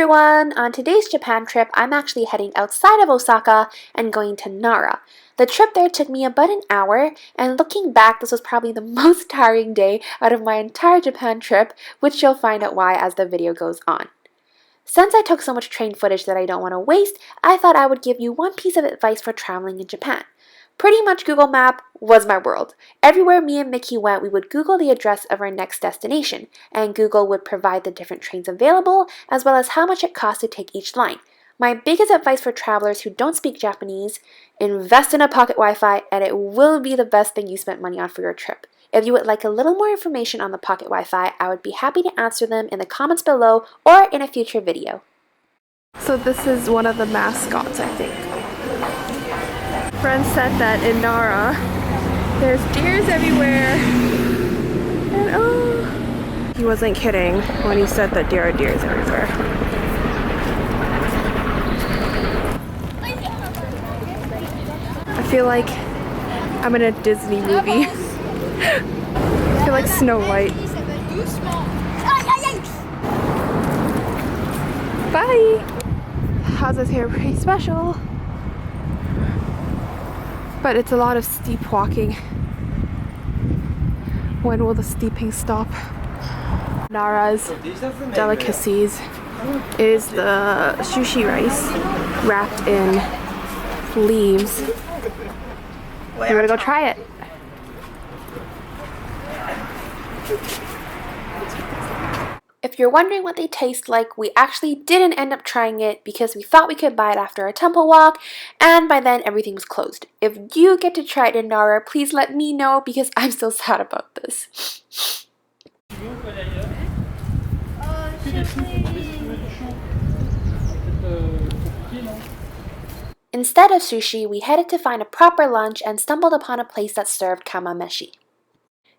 everyone! On today's Japan trip, I'm actually heading outside of Osaka and going to Nara. The trip there took me about an hour, and looking back, this was probably the most tiring day out of my entire Japan trip, which you'll find out why as the video goes on. Since I took so much train footage that I don't want to waste, I thought I would give you one piece of advice for traveling in Japan. Pretty much Google Map was my world. Everywhere me and Mickey went, we would Google the address of our next destination, and Google would provide the different trains available, as well as how much it costs to take each line. My biggest advice for travelers who don't speak Japanese, invest in a pocket Wi-Fi, and it will be the best thing you spent money on for your trip. If you would like a little more information on the pocket Wi-Fi, I would be happy to answer them in the comments below or in a future video. So this is one of the mascots, I think. Friend said that in Nara, there's deers everywhere. And oh, he wasn't kidding when he said that there are deers everywhere. I feel like I'm in a Disney movie. I feel like Snow White. Bye! Houses here are pretty special. But it's a lot of steep walking. When will the steeping stop? Nara's delicacies is the sushi rice wrapped in leaves. We're gonna go try it. If you're wondering what they taste like, we actually didn't end up trying it because we thought we could buy it after a temple walk, and by then everything was closed. If you get to try it in Nara, please let me know because I'm still sad about this. Instead of sushi, we headed to find a proper lunch and stumbled upon a place that served kamameshi.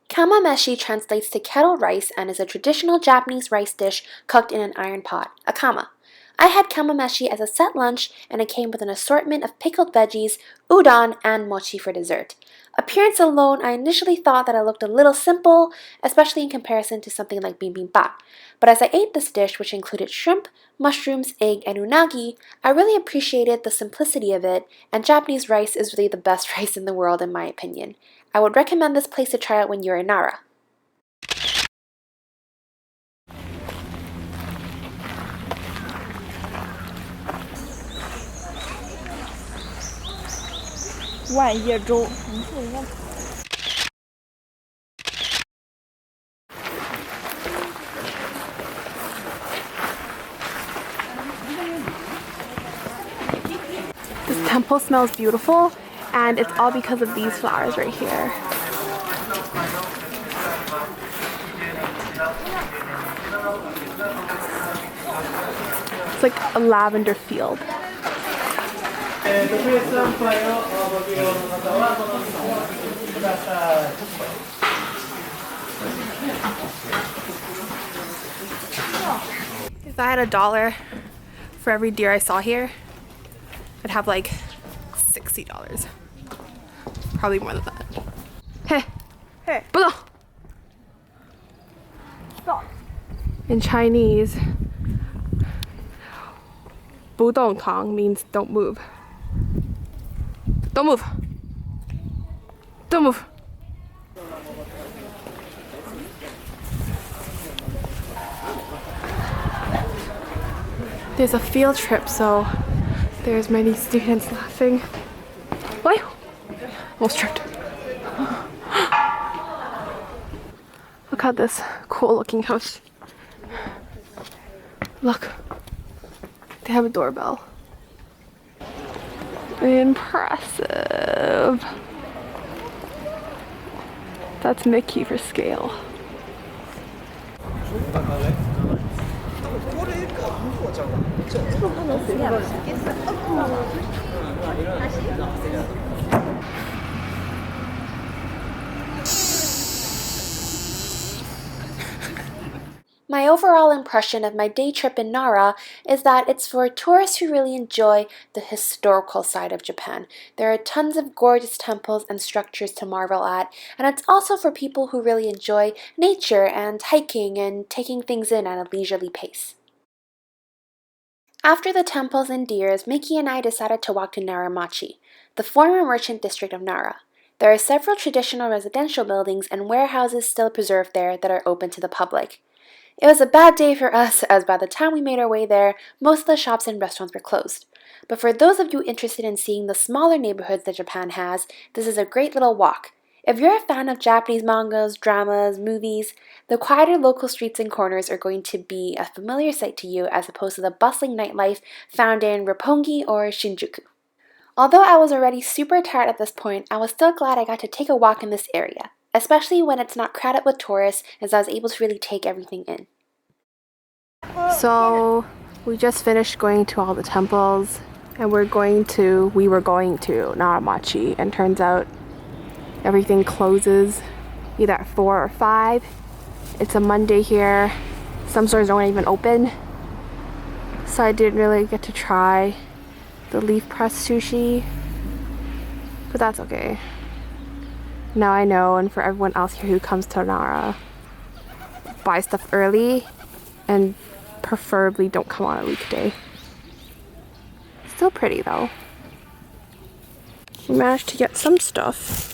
Kamameshi translates to kettle rice and is a traditional Japanese rice dish cooked in an iron pot, a kama. I had kamameshi as a set lunch, and it came with an assortment of pickled veggies, udon, and mochi for dessert. Appearance alone, I initially thought that it looked a little simple, especially in comparison to something like bibimbap. But as I ate this dish, which included shrimp, mushrooms, egg, and unagi, I really appreciated the simplicity of it, and Japanese rice is really the best rice in the world in my opinion. I would recommend this place to try out when you're in Nara. This temple smells beautiful, and it's all because of these flowers right here. It's like a lavender field. If I had $1 for every deer I saw here, I'd have like $60. Probably more than that. Hey! Hey! Stop! In Chinese, 不动堂 means don't move. Don't move! Don't move! There's a field trip, so there's many students laughing. Why? Almost tripped. Look at this cool looking house. Look. They have a doorbell. Impressive. That's Mickey for scale. My overall impression of my day trip in Nara is that it's for tourists who really enjoy the historical side of Japan. There are tons of gorgeous temples and structures to marvel at, and it's also for people who really enjoy nature and hiking and taking things in at a leisurely pace. After the temples and deers, Mickey and I decided to walk to Naramachi, the former merchant district of Nara. There are several traditional residential buildings and warehouses still preserved there that are open to the public. It was a bad day for us, as by the time we made our way there, most of the shops and restaurants were closed. But for those of you interested in seeing the smaller neighborhoods that Japan has, this is a great little walk. If you're a fan of Japanese mangas, dramas, movies, the quieter local streets and corners are going to be a familiar sight to you as opposed to the bustling nightlife found in Roppongi or Shinjuku. Although I was already super tired at this point, I was still glad I got to take a walk in this area, especially when it's not crowded with tourists, as I was able to really take everything in. So we just finished going to all the temples and we were going to Naramachi, and turns out everything closes either at 4 or 5. It's a Monday here. Some stores don't even open. So I didn't really get to try the leaf press sushi, but that's okay. Now I know, and for everyone else here who comes to Nara, buy stuff early and preferably don't come on a weekday. Still pretty though. We managed to get some stuff.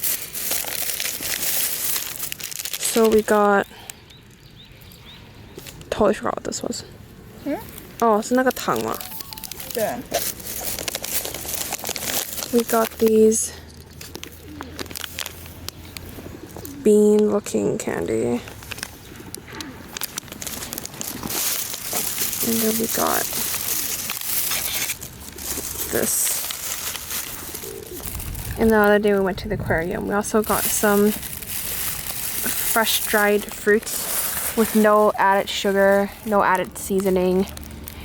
So we got, totally forgot what this was. Oh, it's 那个糖嘛. Yeah. We got these bean looking candy. And then we got this. And the other day we went to the aquarium. We also got some fresh dried fruits with no added sugar, no added seasoning.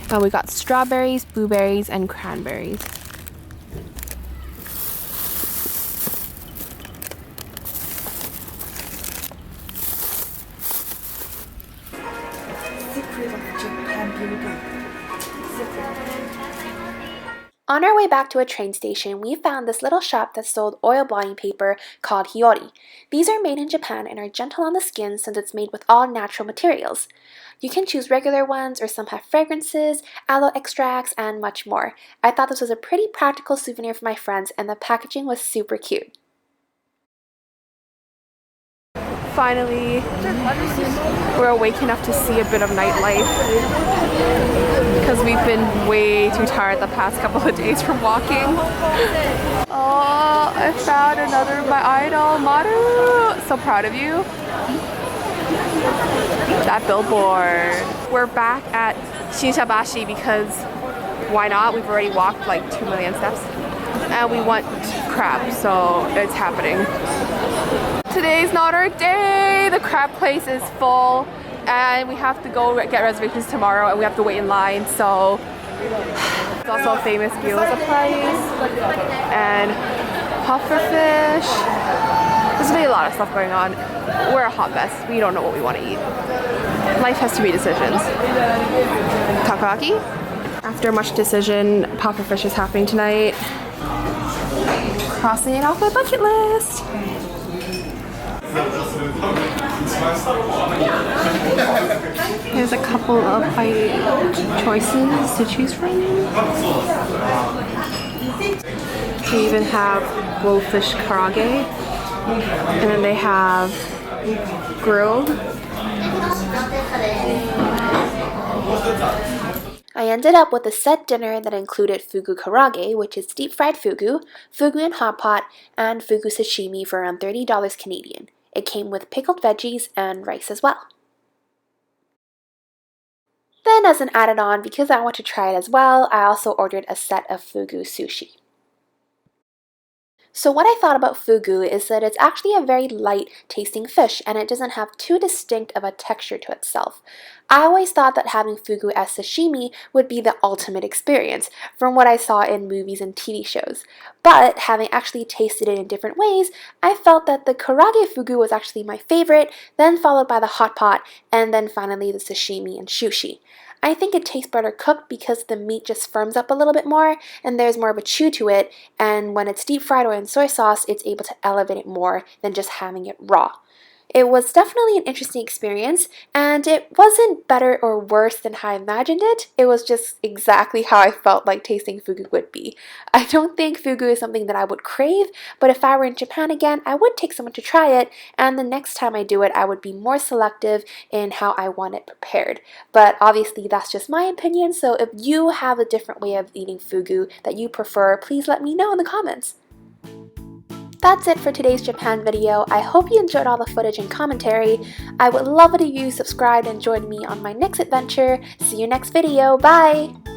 And we got strawberries, blueberries, and cranberries. On our way back to a train station, we found this little shop that sold oil blotting paper called Hiyori. These are made in Japan and are gentle on the skin since it's made with all natural materials. You can choose regular ones, or some have fragrances, aloe extracts, and much more. I thought this was a pretty practical souvenir for my friends, and the packaging was super cute. Finally, we're awake enough to see a bit of nightlife because we've been way too tired the past couple of days from walking. Oh, I found another my idol, Maru. So proud of you. That billboard. We're back at Shinshabashi because why not? We've already walked like 2 million steps and we want crab, so it's happening. Today's not our day. The crab place is full and we have to go get reservations tomorrow and we have to wait in line, so it's also a famous gyoza place and pufferfish. There's really a lot of stuff going on. We're a hot mess. We don't know what we want to eat. Life has too many decisions. Takoyaki. After much decision, pufferfish is happening tonight. Crossing it off my bucket list. There's a couple of choices to choose from. They even have blowfish karage, and then they have grilled. I ended up with a set dinner that included fugu karage, which is deep fried fugu, fugu in hot pot, and fugu sashimi for around $30 Canadian. It came with pickled veggies and rice as well. Then as an added on, because I want to try it as well, I also ordered a set of fugu sushi. So what I thought about fugu is that it's actually a very light tasting fish and it doesn't have too distinct of a texture to itself. I always thought that having fugu as sashimi would be the ultimate experience from what I saw in movies and TV shows. But having actually tasted it in different ways, I felt that the karage fugu was actually my favorite, then followed by the hot pot, and then finally the sashimi and sushi. I think it tastes better cooked because the meat just firms up a little bit more and there's more of a chew to it, and when it's deep fried or in soy sauce, it's able to elevate it more than just having it raw. It was definitely an interesting experience, and it wasn't better or worse than how I imagined it. It was just exactly how I felt like tasting fugu would be. I don't think fugu is something that I would crave, but if I were in Japan again, I would take someone to try it, and the next time I do it, I would be more selective in how I want it prepared. But obviously, that's just my opinion, so if you have a different way of eating fugu that you prefer, please let me know in the comments. That's it for today's Japan video. I hope you enjoyed all the footage and commentary. I would love it if you subscribed and joined me on my next adventure. See you next video. Bye!